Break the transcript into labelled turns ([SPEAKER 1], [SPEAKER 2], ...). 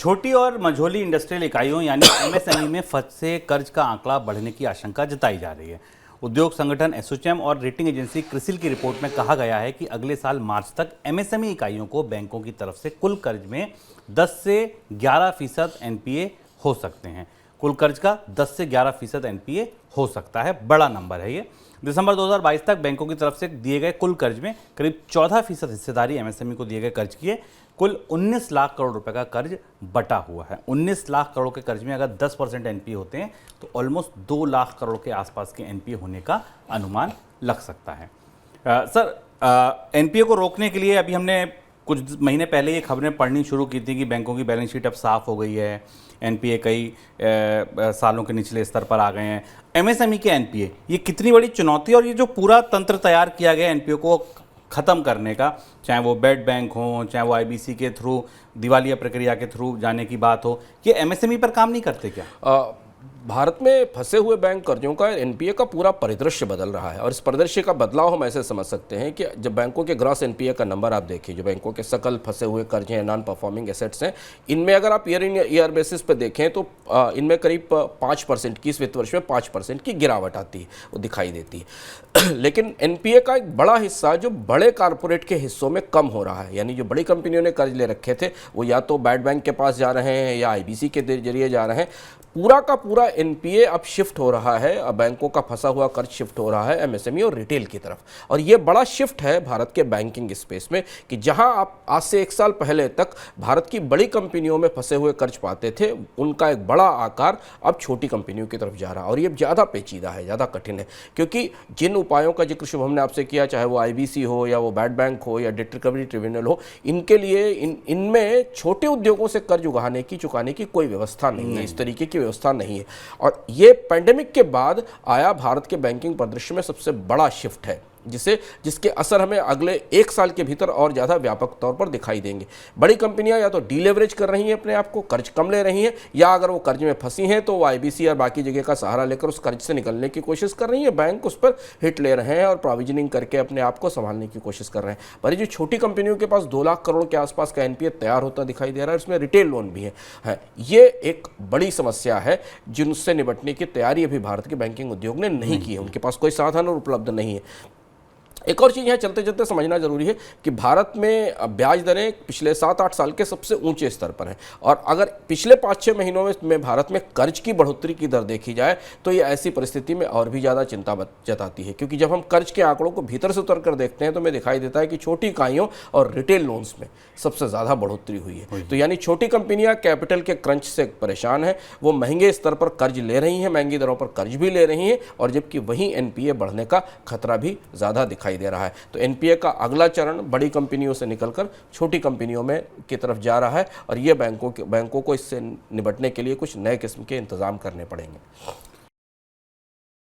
[SPEAKER 1] छोटी और मझोली इंडस्ट्रियल इकाइयों यानी एमएसएमई में फंसे कर्ज का आंकड़ा बढ़ने की आशंका जताई जा रही है। उद्योग संगठन एसोचैम और रेटिंग एजेंसी क्रिसिल की रिपोर्ट में कहा गया है कि अगले साल मार्च तक एमएसएमई इकाइयों को बैंकों की तरफ से कुल कर्ज में 10 से 11% एनपीए हो सकते हैं। कुल कर्ज का 10 से 11% एनपीए हो सकता है, बड़ा नंबर है ये। दिसंबर 2022 तक बैंकों की तरफ से दिए गए कुल कर्ज में करीब 14% हिस्सेदारी एमएसएमई को दिए गए कर्ज की है। कुल 19 लाख करोड़ रुपए का कर्ज बटा हुआ है। 19 लाख करोड़ के कर्ज में अगर 10% एनपीए होते हैं तो ऑलमोस्ट 2 लाख करोड़ के आसपास के एनपीए होने का अनुमान लग सकता है। सर, एनपीए को रोकने के लिए अभी हमने कुछ महीने पहले ये खबरें पढ़नी शुरू की थी कि बैंकों की बैलेंस शीट अब साफ हो गई है, एनपीए कई सालों के निचले स्तर पर आ गए हैं। एमएसएमई के एनपीए ये कितनी बड़ी चुनौती, और ये जो पूरा तंत्र तैयार किया गया एनपीए को ख़त्म करने का, चाहे वो बेड बैंक हो, चाहे वो आईबीसी के थ्रू दिवालिया प्रक्रिया के थ्रू जाने की बात हो, ये एमएसएमई पर काम नहीं करते क्या?
[SPEAKER 2] भारत में फंसे हुए बैंक कर्जों का एनपीए का पूरा परिदृश्य बदल रहा है और इस परिदृश्य का बदलाव हम ऐसे समझ सकते हैं कि जब बैंकों के ग्रॉस एनपीए का नंबर आप देखिए, जो बैंकों के सकल फंसे हुए कर्ज हैं, नॉन परफॉर्मिंग एसेट्स हैं, इनमें अगर आप ईयर इन ईयर बेसिस पे देखें तो इनमें करीब 5% की, इस वित्त वर्ष में 5% की गिरावट आती है, वो दिखाई देती है। लेकिन एनपीए का एक बड़ा हिस्सा जो बड़े कारपोरेट के हिस्सों में कम हो रहा है, यानी जो बड़ी कंपनियों ने कर्ज ले रखे थे वो या तो बैड बैंक के पास जा रहे हैं या आईबीसी के जरिए जा रहे हैं। पूरा का पूरा एनपीए अब शिफ्ट हो रहा है, अब बैंकों का फंसा हुआ कर्ज शिफ्ट हो रहा है एमएसएमई और रिटेल की तरफ। और ये बड़ा शिफ्ट है भारत के बैंकिंग स्पेस में कि जहां आप आज से 1 साल पहले तक भारत की बड़ी कंपनियों में फंसे हुए कर्ज पाते थे, उनका एक बड़ा आकार अब छोटी कंपनियों की तरफ जा रहा है। और ये ज़्यादा पेचीदा है, ज़्यादा कठिन है, क्योंकि जिन उपायों का जिक्र शुभम ने आपसे किया, चाहे वो आईबीसी हो या वो बैड बैंक हो या डेट रिकवरी ट्रिब्यूनल हो, इनके लिए इनमें छोटे उद्योगों से कर्ज चुकाने की कोई व्यवस्था नहीं है, इस तरीके की व्यवस्था नहीं है। और ये पैंडेमिक के बाद आया भारत के बैंकिंग परिदृश्य में सबसे बड़ा शिफ्ट है, जिसके असर हमें अगले 1 साल के भीतर और ज़्यादा व्यापक तौर पर दिखाई देंगे। बड़ी कंपनियां या तो डीलेवरेज कर रही हैं अपने आप को, कर्ज कम ले रही हैं, या अगर वो कर्ज में फंसी हैं तो वो आईबीसी और बाकी जगह का सहारा लेकर उस कर्ज से निकलने की कोशिश कर रही हैं। बैंक उस पर हिट ले रहे हैं और प्रोविजनिंग करके अपने आप को संभालने की कोशिश कर रहे हैं। पर ये जो छोटी कंपनियों के पास 2 लाख करोड़ के आसपास का एनपीए तैयार होता दिखाई दे रहा है, इसमें रिटेल लोन भी है। ये एक बड़ी समस्या है जिनसे निपटने की तैयारी अभी भारत के बैंकिंग उद्योग ने नहीं की है, उनके पास कोई साधन और उपलब्ध नहीं है। एक और चीज़ यहाँ चलते चलते समझना जरूरी है कि भारत में ब्याज दरें पिछले 7-8 साल के सबसे ऊंचे स्तर पर हैं। और अगर पिछले 5-6 महीनों में भारत में कर्ज की बढ़ोतरी की दर देखी जाए तो ये ऐसी परिस्थिति में और भी ज़्यादा चिंता जताती है, क्योंकि जब हम कर्ज के आंकड़ों को भीतर से उतर कर देखते हैं तो हमें दिखाई देता है कि छोटी इकाइयों और रिटेल लोन्स में सबसे ज़्यादा बढ़ोतरी हुई है। तो यानी छोटी कंपनियाँ कैपिटल के क्रंच से परेशान हैं, वो महंगे स्तर पर कर्ज ले रही हैं, महंगी दरों पर कर्ज भी ले रही हैं, और जबकि वहीं एनपीए बढ़ने का खतरा भी ज़्यादा दिखाई दे रहा है। तो एनपीए का अगला चरण बड़ी कंपनियों से निकलकर छोटी कंपनियों में की तरफ जा रहा है, और ये बैंकों को इससे निपटने के लिए कुछ नए किस्म के इंतजाम करने पड़ेंगे।